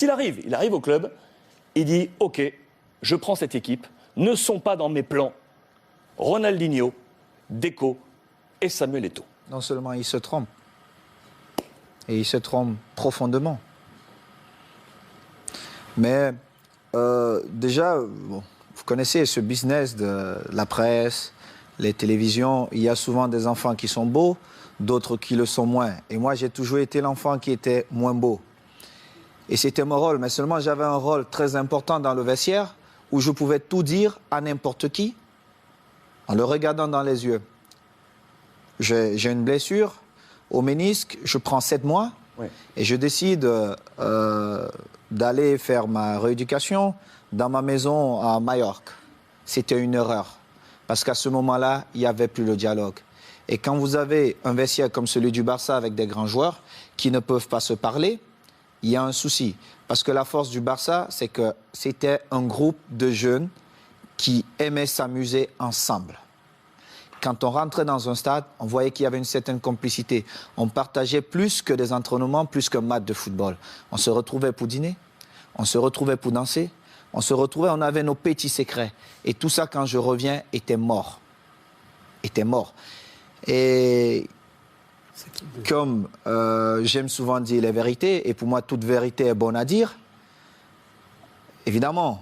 Il arrive au club, il dit « Ok, je prends cette équipe, ne sont pas dans mes plans Ronaldinho, Deco et Samuel Eto'o. » Non seulement il se trompe, et il se trompe profondément. Mais déjà, bon, vous connaissez ce business de la presse, les télévisions, il y a souvent des enfants qui sont beaux, d'autres qui le sont moins. Et moi, j'ai toujours été l'enfant qui était moins beau. Et c'était mon rôle, mais seulement j'avais un rôle très important dans le vestiaire où je pouvais tout dire à n'importe qui en le regardant dans les yeux. J'ai une blessure au ménisque, je prends 7 mois et je décide d'aller faire ma rééducation dans ma maison à Majorque. C'était une erreur parce qu'à ce moment-là, il n'y avait plus le dialogue. Et quand vous avez un vestiaire comme celui du Barça avec des grands joueurs qui ne peuvent pas se parler, il y a un souci. Parce que la force du Barça, c'est que c'était un groupe de jeunes qui aimaient s'amuser ensemble. Quand on rentrait dans un stade, on voyait qu'il y avait une certaine complicité. On partageait plus que des entraînements, plus qu'un match de football. On se retrouvait pour dîner, on se retrouvait pour danser, on se retrouvait, on avait nos petits secrets. Et tout ça, quand je reviens, était mort. Était mort. Et comme j'aime souvent dire les vérités, et pour moi, toute vérité est bonne à dire, évidemment,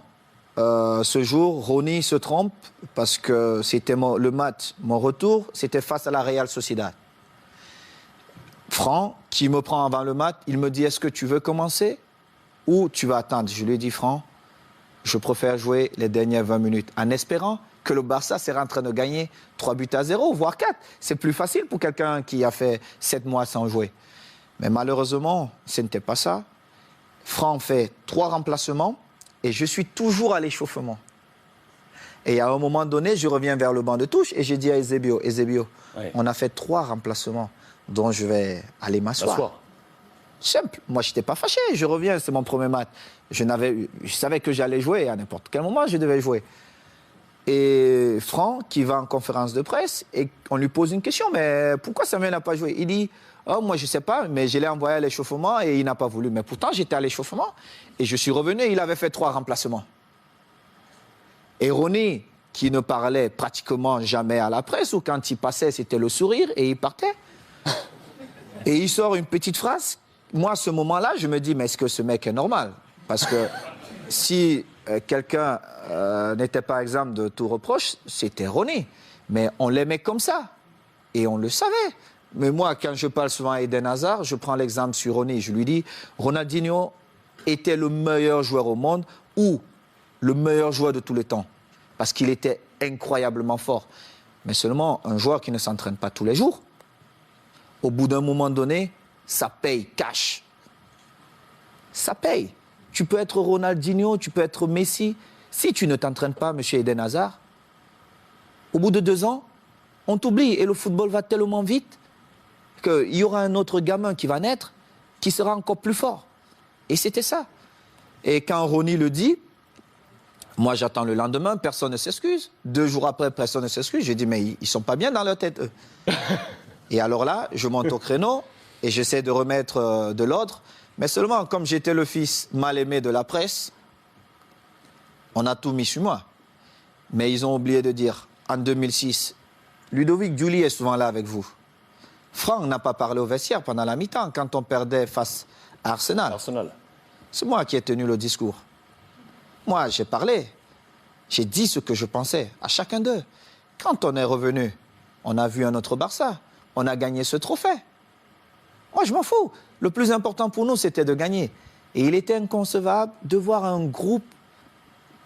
ce jour, Ronny se trompe parce que c'était le match, mon retour, c'était face à la Real Sociedad. Franck, qui me prend avant le match, il me dit « Est-ce que tu veux commencer ou tu vas attendre ?» Je lui ai dit « Franck, je préfère jouer les dernières 20 minutes en espérant que le Barça sera en train de gagner 3-0, voire 4. C'est plus facile pour quelqu'un qui a fait 7 mois sans jouer. » Mais malheureusement, ce n'était pas ça. Franck fait 3 remplacements et je suis toujours à l'échauffement. Et à un moment donné, je reviens vers le banc de touche et j'ai dit à Eusebio, on a fait 3 remplacements, dont je vais aller m'asseoir. Simple. Moi, je n'étais pas fâché. Je reviens, c'est mon premier match. Je savais que j'allais jouer à n'importe quel moment, je devais jouer. Et Franck, qui va en conférence de presse, et on lui pose une question, mais pourquoi Samuel n'a pas joué? Il dit, oh, moi je ne sais pas, mais je l'ai envoyé à l'échauffement et il n'a pas voulu. Mais pourtant, j'étais à l'échauffement et je suis revenu et il avait fait 3 remplacements. Et Ronny, qui ne parlait pratiquement jamais à la presse, ou quand il passait, c'était le sourire et il partait. Et il sort une petite phrase. Moi, à ce moment-là, je me dis, mais est-ce que ce mec est normal? Parce que si quelqu'un n'était pas exempt de tout reproche, c'était Ronny. Mais on l'aimait comme ça. Et on le savait. Mais moi, quand je parle souvent à Eden Hazard, je prends l'exemple sur Ronny. Je lui dis, Ronaldinho était le meilleur joueur au monde ou le meilleur joueur de tous les temps. Parce qu'il était incroyablement fort. Mais seulement un joueur qui ne s'entraîne pas tous les jours, au bout d'un moment donné, ça paye cash. Ça paye. Tu peux être Ronaldinho, tu peux être Messi. Si tu ne t'entraînes pas, monsieur Eden Hazard, au bout de 2 ans, on t'oublie. Et le football va tellement vite qu'il y aura un autre gamin qui va naître, qui sera encore plus fort. Et c'était ça. Et quand Ronny le dit, moi j'attends le lendemain, personne ne s'excuse. 2 jours après, personne ne s'excuse. J'ai dit, mais ils ne sont pas bien dans leur tête, eux. Et alors là, je monte au créneau et j'essaie de remettre de l'ordre. Mais seulement, comme j'étais le fils mal aimé de la presse, on a tout mis sur moi. Mais ils ont oublié de dire, en 2006, Ludovic Giuli est souvent là avec vous. Franck n'a pas parlé au vestiaire pendant la mi-temps, quand on perdait face à Arsenal. C'est moi qui ai tenu le discours. Moi, j'ai parlé. J'ai dit ce que je pensais à chacun d'eux. Quand on est revenu, on a vu un autre Barça. On a gagné ce trophée. Moi, je m'en fous. Le plus important pour nous, c'était de gagner. Et il était inconcevable de voir un groupe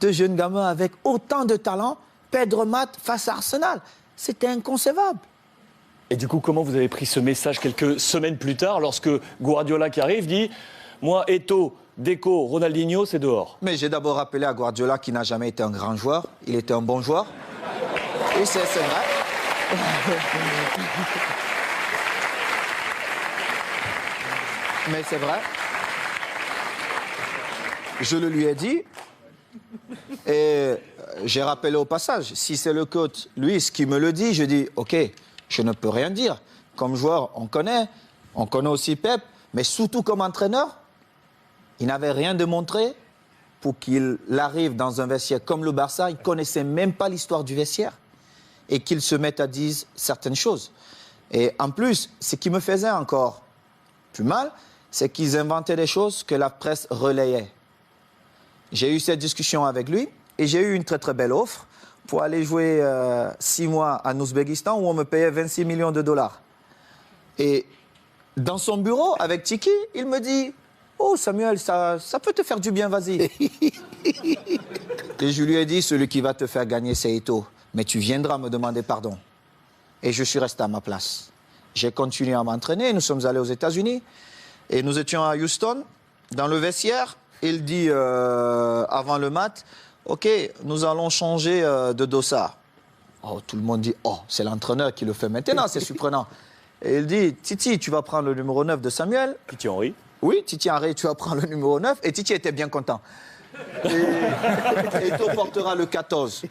de jeunes gamins avec autant de talent perdre match face à Arsenal. C'était inconcevable. Et du coup, comment vous avez pris ce message quelques semaines plus tard, lorsque Guardiola qui arrive dit « Moi, Eto'o, Deco, Ronaldinho, c'est dehors ». Mais j'ai d'abord rappelé à Guardiola qu'il n'a jamais été un grand joueur. Il était un bon joueur. Et c'est vrai. Mais c'est vrai. Je le lui ai dit. Et j'ai rappelé au passage, si c'est le coach Luis qui me le dit, je dis, OK, je ne peux rien dire. Comme joueur, on connaît aussi Pep, mais surtout comme entraîneur, Il n'avait rien démontré pour qu'il arrive dans un vestiaire comme le Barça. Il ne connaissait même pas l'histoire du vestiaire et qu'il se mette à dire certaines choses. Et en plus, ce qui me faisait encore plus mal, c'est qu'ils inventaient des choses que la presse relayait. J'ai eu cette discussion avec lui et j'ai eu une très très belle offre pour aller jouer 6 mois en Ouzbékistan où on me payait 26 millions de dollars. Et dans son bureau, avec Tiki, il me dit « Oh Samuel, ça peut te faire du bien, vas-y. » Et je lui ai dit « Celui qui va te faire gagner, c'est Eto'o. Mais tu viendras me demander pardon. » Et je suis resté à ma place. J'ai continué à m'entraîner, nous sommes allés aux États-Unis. Et nous étions à Houston, dans le vestiaire. Il dit avant le match, « Ok, nous allons changer de dossard. » Oh, tout le monde dit « Oh, c'est l'entraîneur qui le fait maintenant, c'est surprenant. » Et il dit « Titi, tu vas prendre le numéro 9 de Samuel. » Titi Henry. Oui, Titi Henry, tu vas prendre le numéro 9. Et Titi était bien content. Et Eto'o portera le 14.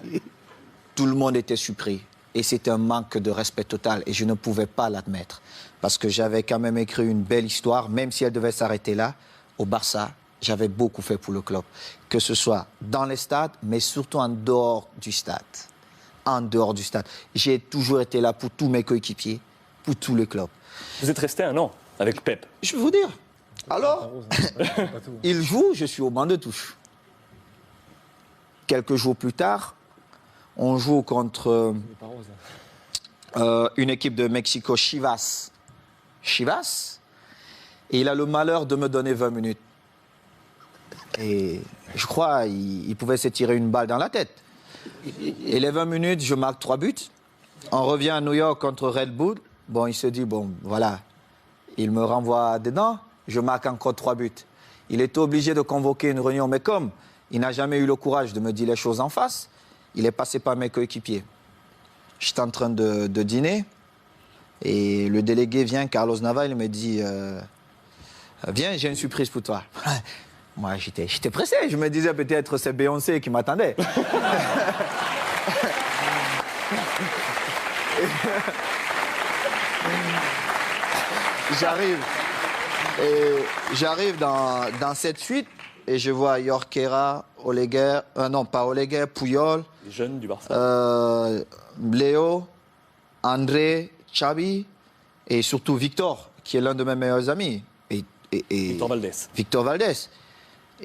Tout le monde était surpris. Et c'était un manque de respect total. Et je ne pouvais pas l'admettre. Parce que j'avais quand même écrit une belle histoire, même si elle devait s'arrêter là, au Barça. J'avais beaucoup fait pour le club. Que ce soit dans les stades, mais surtout en dehors du stade. En dehors du stade. J'ai toujours été là pour tous mes coéquipiers, pour tous les clubs. Vous êtes resté 1 an avec Pep. Je vais vous dire. Alors, il joue, je suis au banc de touche. Quelques jours plus tard, on joue contre une équipe de Mexico, Chivas. Chivas. Et il a le malheur de me donner 20 minutes. Et je crois qu'il pouvait se tirer une balle dans la tête. Et les 20 minutes, je marque 3 buts. On revient à New York contre Red Bull. Bon, il se dit, bon, voilà. Il me renvoie dedans. Je marque encore 3 buts. Il était obligé de convoquer une réunion. Mais comme il n'a jamais eu le courage de me dire les choses en face, il est passé par mes coéquipiers. J'étais en train de dîner. Et le délégué vient, Carlos Nava, il me dit, viens, j'ai une surprise pour toi. Moi, j'étais pressé. Je me disais peut-être c'est Beyoncé qui m'attendait. J'arrive dans cette suite et je vois Jorquera, Oleguer, non pas Oleguer, Puyol. Les jeunes du Barça. Léo, André, Xavi et surtout Victor, qui est l'un de mes meilleurs amis. Et Victor Valdés. Victor Valdés.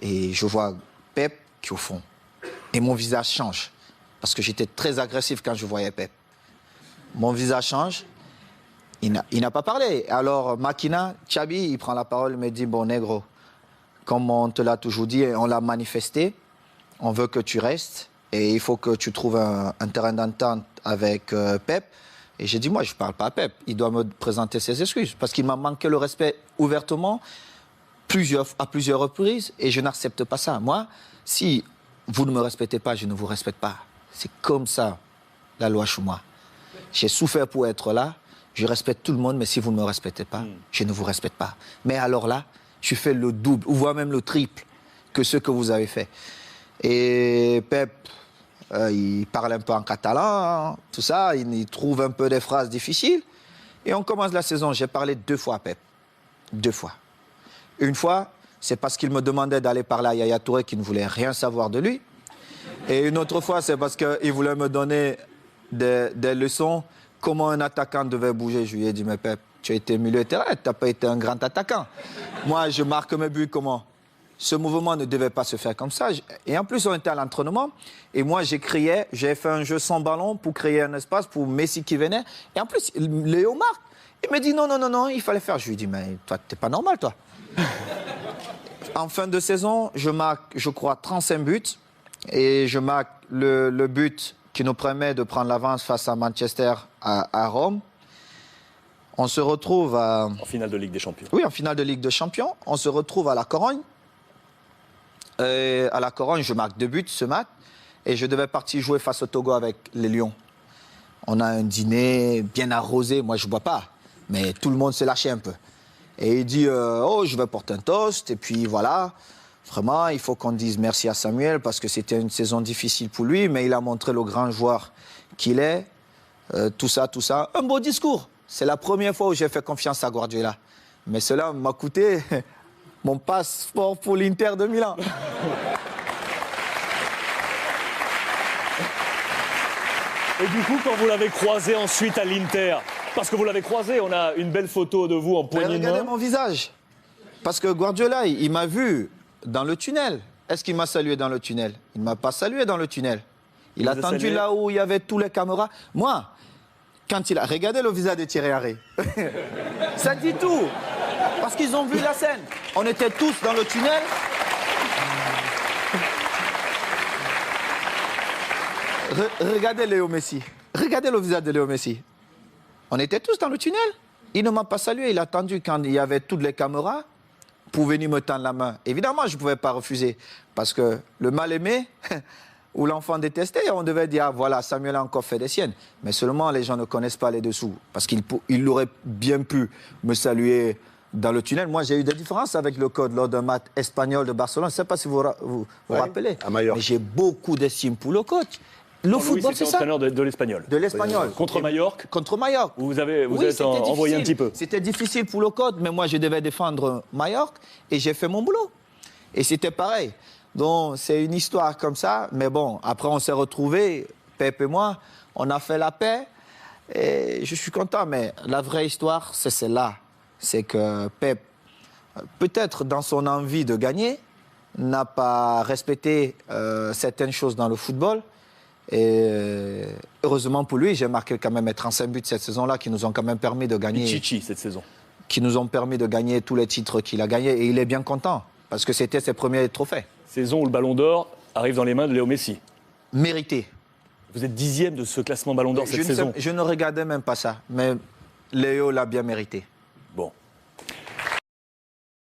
Et je vois Pep qui est au fond. Et mon visage change. Parce que j'étais très agressif quand je voyais Pep. Mon visage change. Il n'a pas parlé. Alors, Makina, Xabi, il prend la parole, il me dit, bon, négro, comme on te l'a toujours dit, on l'a manifesté, on veut que tu restes et il faut que tu trouves un terrain d'entente avec Pep. Et j'ai dit, moi, je ne parle pas à Pep. Il doit me présenter ses excuses parce qu'il m'a manqué le respect ouvertement à plusieurs reprises et je n'accepte pas ça. Moi, si vous ne me respectez pas, je ne vous respecte pas. C'est comme ça, la loi chez moi. J'ai souffert pour être là. Je respecte tout le monde, mais si vous ne me respectez pas, je ne vous respecte pas. Mais alors là, je fais le double, ou voire même le triple que ce que vous avez fait. Et Pep, il parle un peu en catalan, tout ça, il trouve un peu des phrases difficiles. Et on commence la saison. J'ai parlé 2 fois à Pep. 2 fois. Une fois, c'est parce qu'il me demandait d'aller parler à Yaya Touré qui ne voulait rien savoir de lui. Et une autre fois, c'est parce qu'il voulait me donner des leçons, comment un attaquant devait bouger. Je lui ai dit, mais Pep, tu as été milieu de terrain, tu n'as pas été un grand attaquant. Moi, je marque mes buts comment? Ce mouvement ne devait pas se faire comme ça. Et en plus, on était à l'entraînement. Et moi, j'ai fait un jeu sans ballon pour créer un espace pour Messi qui venait. Et en plus, Léo marque. Il me dit, non, il fallait faire. Je lui ai dit, mais toi, t'es pas normal, toi. En fin de saison, je marque, je crois, 35 buts. Et je marque le but qui nous permet de prendre l'avance face à Manchester à Rome. On se retrouve en finale de Ligue des Champions. Oui, en finale de Ligue des Champions. On se retrouve à la Corogne. Et à la Corogne, je marque 2 buts ce match. Et je devais partir jouer face au Togo avec les Lions. On a un dîner bien arrosé. Moi, je ne bois pas. Mais tout le monde s'est lâché un peu. Et il dit, oh, je vais porter un toast. Et puis voilà. Vraiment, il faut qu'on dise merci à Samuel parce que c'était une saison difficile pour lui. Mais il a montré le grand joueur qu'il est. Tout ça. Un beau discours. C'est la première fois où j'ai fait confiance à Guardiola. Mais cela m'a coûté mon passeport pour l'Inter de Milan. Et du coup, quand vous l'avez croisé ensuite à l'Inter, parce que vous l'avez croisé, on a une belle photo de vous en poignée de Regardez main. mon visage. Parce que Guardiola, il m'a vu dans le tunnel. Est-ce qu'il m'a salué dans le tunnel? Il ne m'a pas salué dans le tunnel. Il a vous a attendu salué? là où il y avait tous les caméras. Moi, quand il a regardé le visage de Thierry Henry, ça dit tout. Parce qu'ils ont vu la scène. On était tous dans le tunnel. Regardez Léo Messi. Regardez le visage de Léo Messi. On était tous dans le tunnel. Il ne m'a pas salué. Il a attendu quand il y avait toutes les caméras pour venir me tendre la main. Évidemment, je ne pouvais pas refuser. Parce que le mal-aimé ou l'enfant détesté, on devait dire, ah, voilà, Samuel a encore fait des siennes. Mais seulement, les gens ne connaissent pas les dessous. Parce qu'il aurait bien pu me saluer dans le tunnel. Moi, j'ai eu des différences avec le code lors d'un match espagnol de Barcelone. Je ne sais pas si vous vous rappelez. à Majorque. Mais j'ai beaucoup d'estime pour le coach. Le Louis, football, c'était c'est ça. entraîneur de l'Espagnol. De l'Espagnol. Contre Majorque, Contre Majorque. vous Oui, êtes c'était envoyé un difficile. petit peu. C'était difficile pour le code, mais moi, je devais défendre Majorque et j'ai fait mon boulot. Et c'était pareil. Donc, c'est une histoire comme ça. Mais bon, après, on s'est retrouvés, Pep et moi, on a fait la paix. Et je suis content. Mais la vraie histoire, c'est celle-là. C'est que Pep, peut-être dans son envie de gagner, n'a pas respecté certaines choses dans le football. Et heureusement pour lui, j'ai marqué quand même 35 buts cette saison-là qui nous ont quand même permis de gagner. Pichichi cette saison. Qui nous ont permis de gagner tous les titres qu'il a gagnés. Et il est bien content parce que c'était ses premiers trophées. Saison où le Ballon d'Or arrive dans les mains de Léo Messi. Mérité. Vous êtes 10e de ce classement Ballon d'Or cette Je saison. ne regardais même pas ça. Mais Léo l'a bien mérité.